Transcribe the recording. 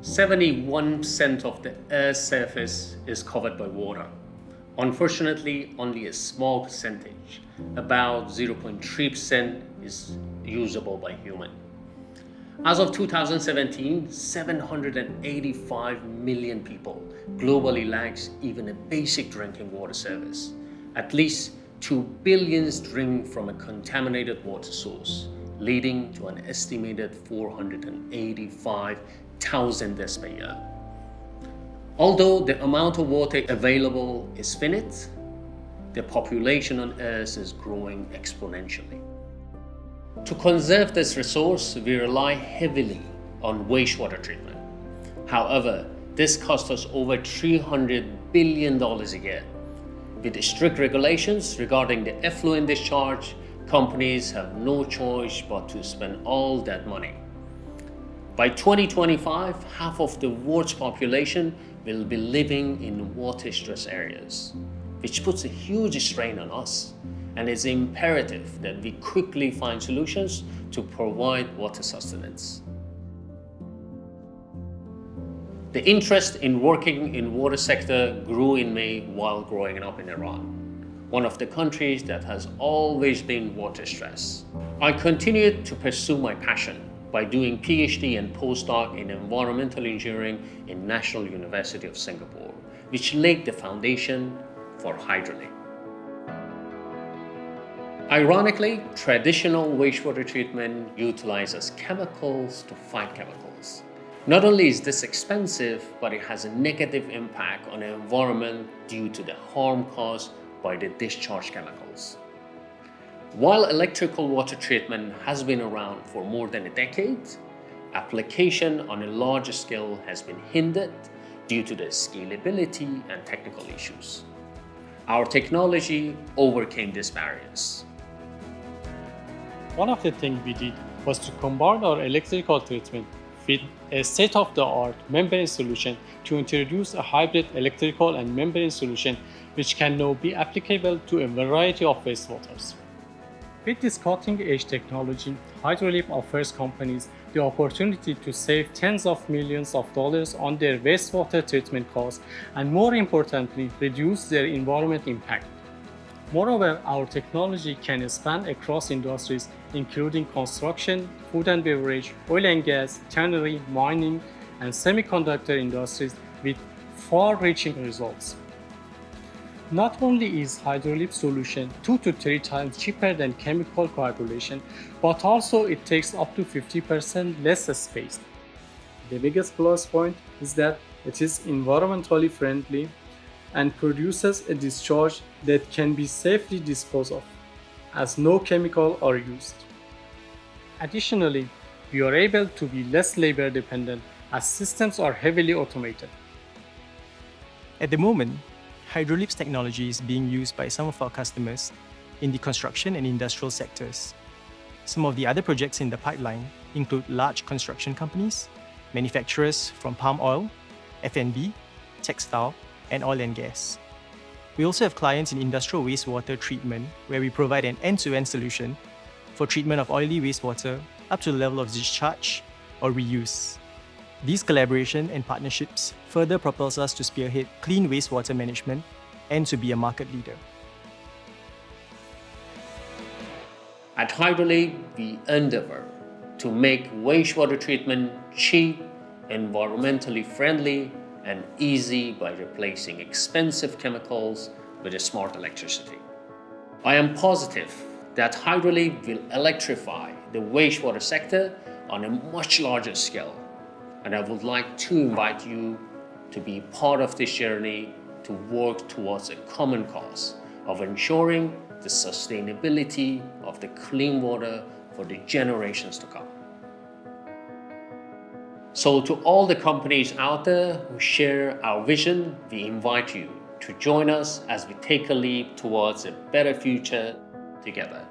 71% of the Earth's surface is covered by water. Unfortunately, only a small percentage, about 0.3%, is usable by human. As of 2017, 785 million people globally lacks even a basic drinking water service. At least 2 billion drink from a contaminated water source, leading to an estimated 485,000 deaths per year. Although the amount of water available is finite, the population on Earth is growing exponentially. To conserve this resource, we rely heavily on wastewater treatment. However, this costs us over $300 billion a year. With strict regulations regarding the effluent discharge, companies have no choice but to spend all that money. By 2025, half of the world's population will be living in water-stressed areas, which puts a huge strain on us, and it's imperative that we quickly find solutions to provide water sustenance. The interest in working in water sector grew in me while growing up in Iran, one of the countries that has always been water stressed. I continued to pursue my passion by doing PhD and postdoc in environmental engineering in National University of Singapore, which laid the foundation for Hydroleap. Ironically, traditional wastewater treatment utilizes chemicals to fight chemicals. Not only is this expensive, but it has a negative impact on the environment due to the harm caused by the discharge chemicals. While electrical water treatment has been around for more than a decade, application on a larger scale has been hindered due to the scalability and technical issues. Our technology overcame these barriers. One of the things we did was to combine our electrical treatment with a state-of-the-art membrane solution to introduce a hybrid electrical and membrane solution which can now be applicable to a variety of wastewaters. With this cutting-edge technology, Hydroleap offers companies the opportunity to save tens of millions of dollars on their wastewater treatment costs and, more importantly, reduce their environmental impact. Moreover, our technology can span across industries including construction, food and beverage, oil and gas, tannery, mining, and semiconductor industries with far-reaching results. Not only is Hydroleap solution 2 to 3 times cheaper than chemical coagulation, but also it takes up to 50% less space. The biggest plus point is that it is environmentally friendly and produces a discharge that can be safely disposed of, as no chemical are used. Additionally, we are able to be less labor dependent as systems are heavily automated. At the moment, Hydroleap's technology is being used by some of our customers in the construction and industrial sectors. Some of the other projects in the pipeline include large construction companies, manufacturers from palm oil, F&B, textile, and oil and gas. We also have clients in industrial wastewater treatment where we provide an end-to-end solution for treatment of oily wastewater up to the level of discharge or reuse. These collaboration and partnerships further propels us to spearhead clean wastewater management and to be a market leader. At Hydroleap, we endeavor to make wastewater treatment cheap, environmentally friendly, and easy by replacing expensive chemicals with a smart electricity. I am positive that Hydroleap will electrify the wastewater sector on a much larger scale, and I would like to invite you to be part of this journey to work towards a common cause of ensuring the sustainability of the clean water for the generations to come. So to all the companies out there who share our vision, we invite you to join us as we take a leap towards a better future together.